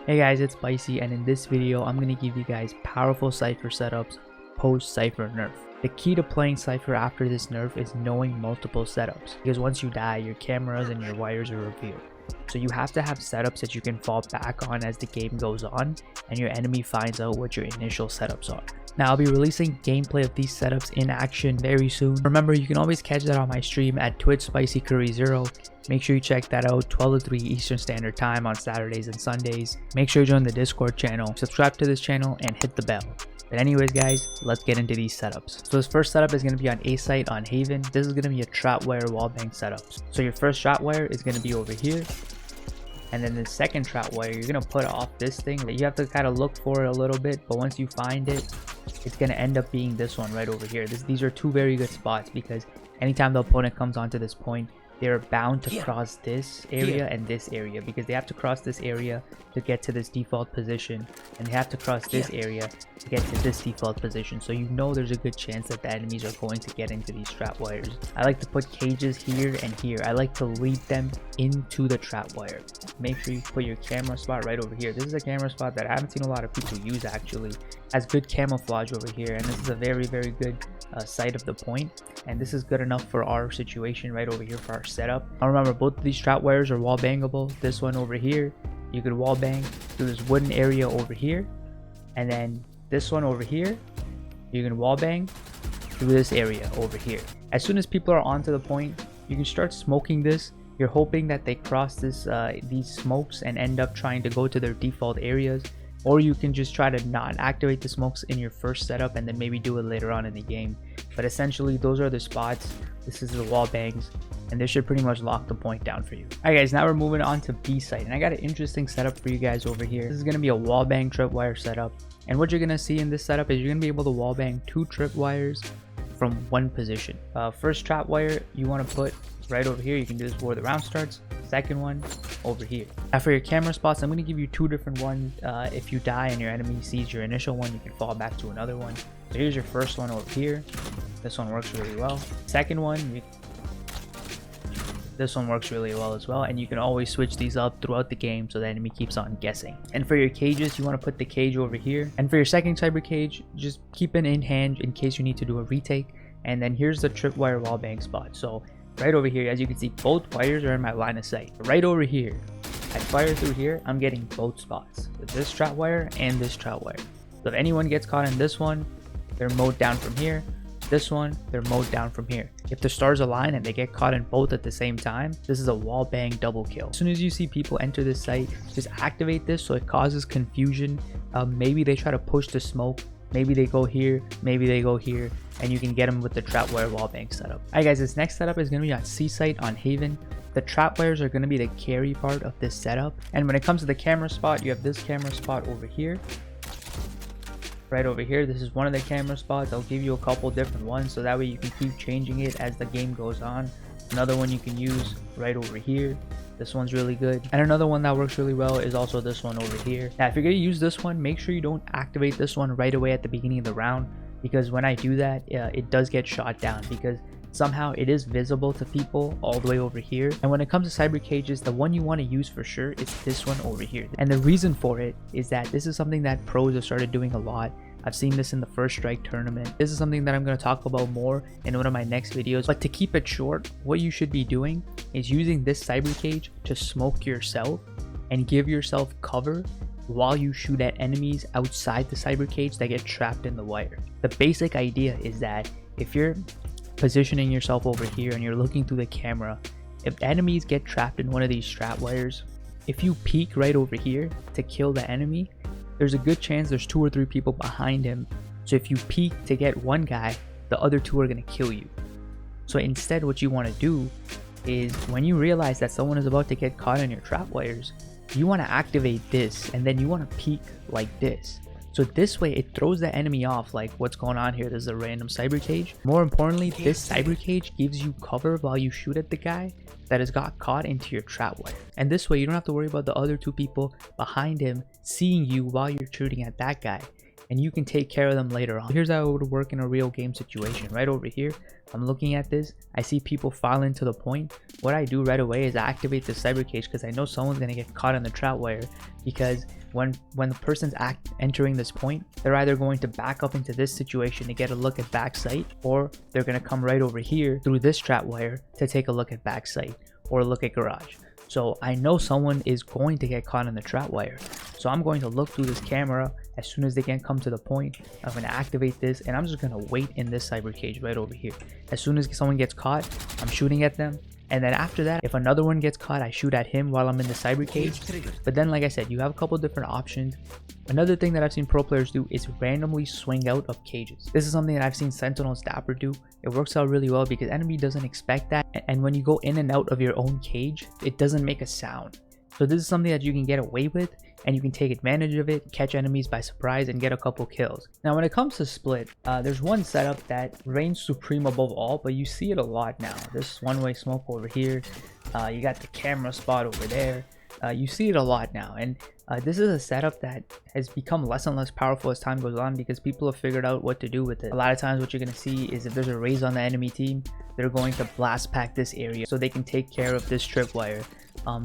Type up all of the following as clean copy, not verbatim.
Hey guys, it's Spicy, and in this video I'm going to give you guys powerful Cypher setups post Cypher Nerf. The key to playing Cypher after this nerf is knowing multiple setups, because once you die, your cameras and your wires are revealed. So you have to have setups that you can fall back on as the game goes on and your enemy finds out what your initial setups are. Now I'll be releasing gameplay of these setups in action very soon. Remember, you can always catch that on my stream at Twitch SpicyCurry0. Make sure you check that out, 12 to 3 Eastern Standard Time on Saturdays and Sundays. Make sure you join the Discord channel, subscribe to this channel, and hit the bell. But anyways guys, let's get into these setups. So this first setup is going to be on A site on Haven. This is going to be a Tripwire wallbang setup. So your first Tripwire is going to be over here. And then the second Tripwire, you're going to put off this thing. You have to kind of look for it a little bit, but once you find it, it's going to end up being this one right over here. These are two very good spots, because anytime the opponent comes onto this point, they're bound to cross this area and this area, because they have to cross this area to get to this default position, and they have to cross this area to get to this default position. So you know there's a good chance that the enemies are going to get into these trap wires. I like to put cages here and here. I like to lead them into the trap wire. Make sure you put your camera spot right over here. This is a camera spot that I haven't seen a lot of people use actually. Has good camouflage over here, and this is a very good side of the point, and this is good enough for our situation right over here for our setup. Now remember, both of these trap wires are wall bangable. This one over here, you could wall bang through this wooden area over here, and then this one over here, you can wall bang through this area over here. As soon as people are onto the point, you can start smoking this. You're hoping that they cross this these smokes and end up trying to go to their default areas. Or you can just try to not activate the smokes in your first setup and then maybe do it later on in the game. But essentially, those are the spots. This is the wall bangs, and this should pretty much lock the point down for you. Alright guys, now we're moving on to B site, and I got an interesting setup for you guys over here. This is going to be a wall bang tripwire setup, and what you're going to see in this setup is you're going to be able to wall bang 2 tripwires from one position. First tripwire you want to put right over here. You can do this before the round starts. Second one over here. Now for your camera spots, I'm going to give you 2 different ones. If you die and your enemy sees your initial one, you can fall back to another one. So here's your first one over here. This one works really well. Second one, this one works really well as well, and you can always switch these up throughout the game so the enemy keeps on guessing. And for your cages, you want to put the cage over here, and for your second cyber cage, just keep it in hand in case you need to do a retake. And then here's the tripwire wallbang spot. So right over here, as you can see, both wires are in my line of sight. Right over here, I fire through here, I'm getting both spots, this trap wire and this trap wire. So if anyone gets caught in this one, they're mowed down from here. This one, they're mowed down from here. If the stars align and they get caught in both at the same time, this is a wall bang double kill. As soon as you see people enter this site, just activate this so it causes confusion. Maybe they try to push the smoke, maybe they go here, maybe they go here, and you can get them with the trapwire wallbang setup. Alright guys, this next setup is going to be on C site on Haven. The trapwires are going to be the carry part of this setup, and when it comes to the camera spot, you have this camera spot over here. Right over here, this is one of the camera spots. I'll give you a couple different ones so that way you can keep changing it as the game goes on. Another one you can use right over here. This one's really good, and another one that works really well is also this one over here. Now if you're going to use this one, make sure you don't activate this one right away at the beginning of the round, because when I do that, it does get shot down, because somehow it is visible to people all the way over here. And when it comes to cyber cages, the one you want to use for sure is this one over here. And the reason for it is that this is something that pros have started doing a lot. I've seen this in the First Strike tournament. This is something that I'm going to talk about more in one of my next videos. But to keep it short, what you should be doing is using this cyber cage to smoke yourself and give yourself cover while you shoot at enemies outside the cyber cage that get trapped in the wire. The basic idea is that if you're positioning yourself over here and you're looking through the camera, if enemies get trapped in one of these trap wires, if you peek right over here to kill the enemy, there's a good chance there's 2 or 3 people behind him. So if you peek to get one guy, the other 2 are going to kill you. So instead, what you want to do is when you realize that someone is about to get caught in your trap wires, you want to activate this, and then you want to peek like this. So this way it throws the enemy off, like what's going on here, there's a random cyber cage. More importantly, this cyber cage gives you cover while you shoot at the guy that has got caught into your trap wire. And this way you don't have to worry about the other 2 people behind him seeing you while you're shooting at that guy, and you can take care of them later on. Here's how it would work in a real game situation. Right over here, I'm looking at this, I see people filing to the point. What I do right away is I activate the cyber cage, because I know someone's going to get caught in the trap wire, because when the person's entering this point, they're either going to back up into this situation to get a look at backside, or they're going to come right over here through this trapwire to take a look at backside or look at garage. So I know someone is going to get caught in the trapwire, so I'm going to look through this camera. As soon as they can come to the point, I'm going to activate this, and I'm just going to wait in this cyber cage right over here. As soon as someone gets caught, I'm shooting at them. And then after that, if another one gets caught, I shoot at him while I'm in the cyber cage. But then, like I said, you have a couple different options. Another thing that I've seen pro players do is randomly swing out of cages. This is something that I've seen Sentinel's Dapper do. It works out really well because enemy doesn't expect that. And when you go in and out of your own cage, it doesn't make a sound. So this is something that you can get away with, and you can take advantage of it, catch enemies by surprise, and get a couple kills. Now when it comes to split, there's one setup that reigns supreme above all, but you see it a lot now. This one-way smoke over here, you got the camera spot over there. You see it a lot now, and this is a setup that has become less and less powerful as time goes on because people have figured out what to do with it. A lot of times what you're going to see is if there's a raise on the enemy team, they're going to blast pack this area so they can take care of this tripwire.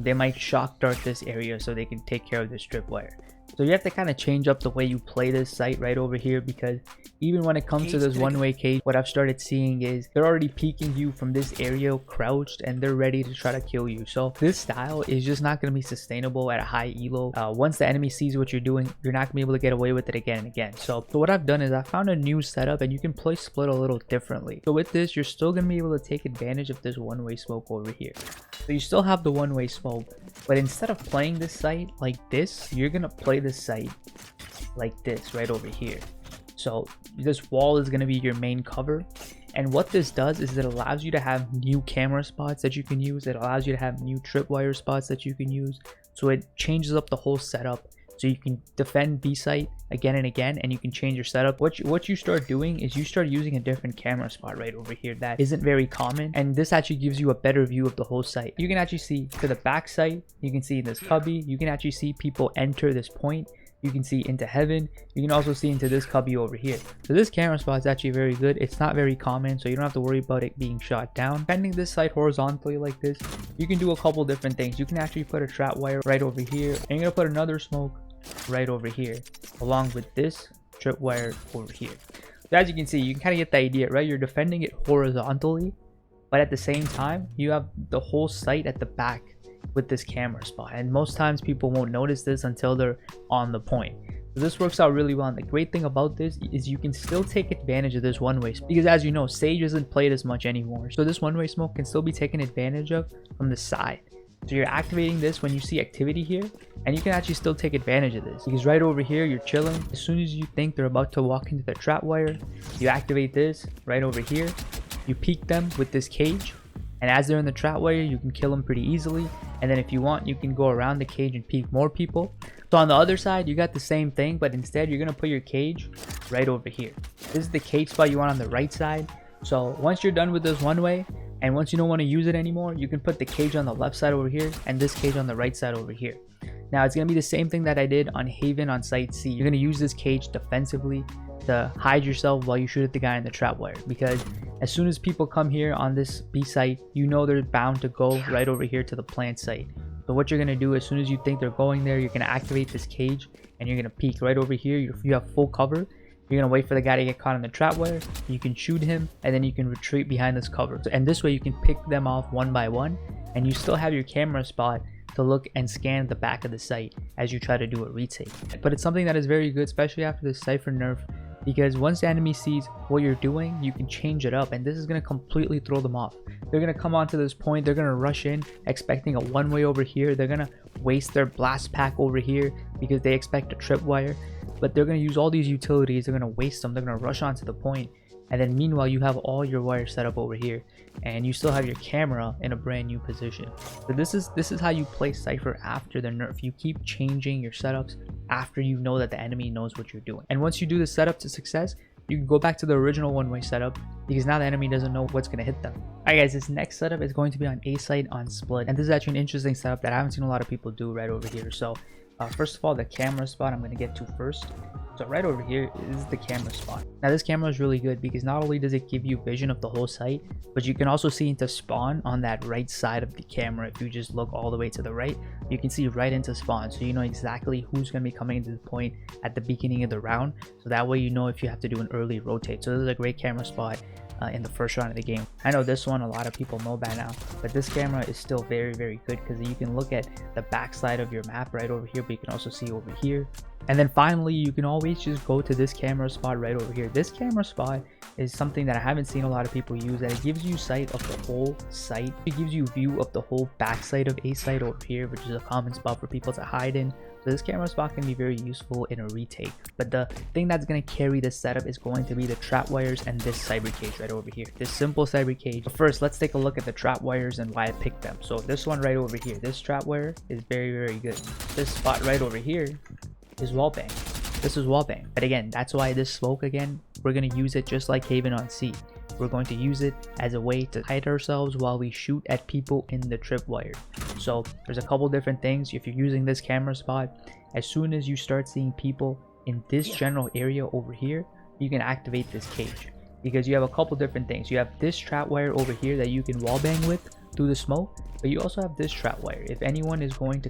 They might shock dart this area so they can take care of this tripwire. So you have to kind of change up the way you play this site right over here, because even when it comes to this one-way cage, what I've started seeing is they're already peeking you from this area crouched, and they're ready to try to kill you. So this style is just not going to be sustainable at a high elo. Once the enemy sees what you're doing, you're not going to be able to get away with it again and again. So what I've done is I found a new setup, and you can play split a little differently. So with this, you're still going to be able to take advantage of this one-way smoke over here. So you still have the one-way smoke, but instead of playing this site like this, you're going to play this site like this right over here. So this wall is going to be your main cover, and what this does is it allows you to have new camera spots that you can use. It allows you to have new tripwire spots that you can use, so it changes up the whole setup. So you can defend B site again and again, and you can change your setup. What you start doing is you start using a different camera spot right over here that isn't very common, and this actually gives you a better view of the whole site. You can actually see to the back site, you can see in this cubby, you can actually see people enter this point. You can see into heaven. You can also see into this cubby over here. So this camera spot is actually very good. It's not very common, so you don't have to worry about it being shot down. Defending this site horizontally like this, you can do a couple different things. You can actually put a trap wire right over here, and you're gonna put another smoke right over here along with this tripwire over here. So as you can see, you can kind of get the idea, right? You're defending it horizontally, but at the same time you have the whole site at the back with this camera spot, and most times people won't notice this until they're on the point. So this works out really well, and the great thing about this is you can still take advantage of this one-way smoke, because as you know, Sage isn't played as much anymore, so this one-way smoke can still be taken advantage of from the side. So you're activating this when you see activity here, and you can actually still take advantage of this, because right over here you're chilling. As soon as you think they're about to walk into the trap wire, you activate this right over here, you peek them with this cage, and as they're in the trap wire, you can kill them pretty easily. And then if you want, you can go around the cage and peek more people. So on the other side, you got the same thing, but instead you're gonna put your cage right over here. This is the cage spot you want on the right side. So once you're done with this one way, and once you don't want to use it anymore, you can put the cage on the left side over here and this cage on the right side over here. Now it's gonna be the same thing that I did on Haven on site C. You're gonna use this cage defensively to hide yourself while you shoot at the guy in the trap wire, because as soon as people come here on this B site, you know they're bound to go right over here to the plant site. So what you're going to do, as soon as you think they're going there, you're going to activate this cage, and you're going to peek right over here. You have full cover. You're going to wait for the guy to get caught in the trap wire. You can shoot him, and then you can retreat behind this cover. And this way you can pick them off one by one, and you still have your camera spot to look and scan the back of the site as you try to do a retake. But it's something that is very good, especially after the Cypher nerf, because once the enemy sees what you're doing, you can change it up, and this is going to completely throw them off. They're going to come onto this point, they're going to rush in expecting a one-way over here, they're going to waste their blast pack over here because they expect a tripwire, but they're going to use all these utilities, they're going to waste them, they're going to rush onto the point, and then meanwhile you have all your wire set up over here, and you still have your camera in a brand new position. So this is how you play Cypher after the nerf. You keep changing your setups after you know that the enemy knows what you're doing, and once you do the setup to success, you can go back to the original one-way setup, because now the enemy doesn't know what's going to hit them. Alright guys, this next setup is going to be on A site on split, and this is actually an interesting setup that I haven't seen a lot of people do right over here. So first of all, the camera spot I'm going to get to first. So right over here is the camera spot. Now this camera is really good because not only does it give you vision of the whole site, but you can also see into spawn on that right side of the camera. If you just look all the way to the right, you can see right into spawn, so you know exactly who's going to be coming into the point at the beginning of the round, so that way you know if you have to do an early rotate. So this is a great camera spot in the first round of the game. I know this one a lot of people know by now, but this camera is still very good because you can look at the backside of your map right over here, but you can also see over here. And then finally, you can always just go to this camera spot right over here. This camera spot is something that I haven't seen a lot of people use, and it gives you sight of the whole site. It gives you view of the whole backside of a site over here, which is a common spot for people to hide in. So this camera spot can be very useful in a retake. But the thing that's going to carry this setup is going to be the trap wires and this cyber cage right over here. This simple cyber cage. But first, let's take a look at the trap wires and why I picked them. So this one right over here, this trap wire is very good. This spot right over here is wallbang. This is wallbang. But again, that's why this smoke, again, we're going to use it just like Haven on C. We're going to use it as a way to hide ourselves while we shoot at people in the tripwire. So there's a couple different things. If you're using this camera spot, as soon as you start seeing people in this general area over here, you can activate this cage, because you have a couple different things. You have this trap wire over here that you can wallbang with through the smoke, but you also have this trap wire. If anyone is going to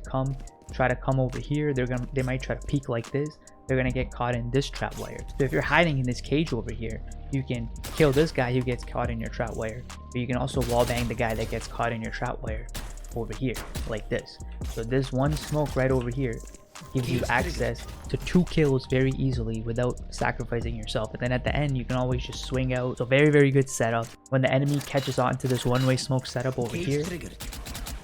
try to come over here, they might try to peek like this, they're gonna get caught in this trap wire. So if you're hiding in this cage over here, you can kill this guy who gets caught in your trap wire, but you can also wallbang the guy that gets caught in your trap wire over here like this. So this one smoke right over here gives you access to 2 kills very easily without sacrificing yourself. And then at the end, you can always just swing out. So very good setup. When the enemy catches on to this one-way smoke setup over here,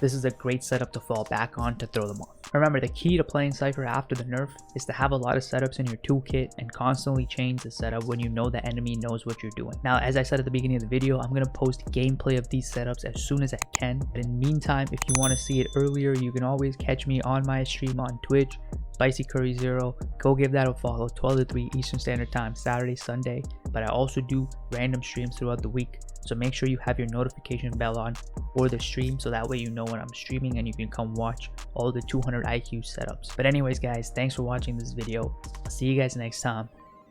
this is a great setup to fall back on to throw them off. Remember, the key to playing Cypher after the nerf is to have a lot of setups in your toolkit and constantly change the setup when you know the enemy knows what you're doing. Now, as I said at the beginning of the video, I'm going to post gameplay of these setups as soon as I can. But in the meantime, if you want to see it earlier, you can always catch me on my stream on Twitch, SpicyCurry0. Go give that a follow, 12 to 3 Eastern Standard Time, Saturday, Sunday. But I also do random streams throughout the week, so make sure you have your notification bell on for the stream, so that way you know when I'm streaming and you can come watch all the 200 IQ setups. But anyways guys, thanks for watching this video. I'll see you guys next time,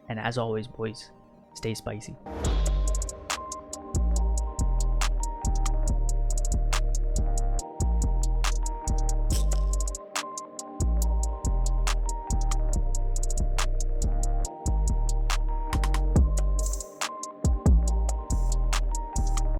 and as always boys, stay spicy.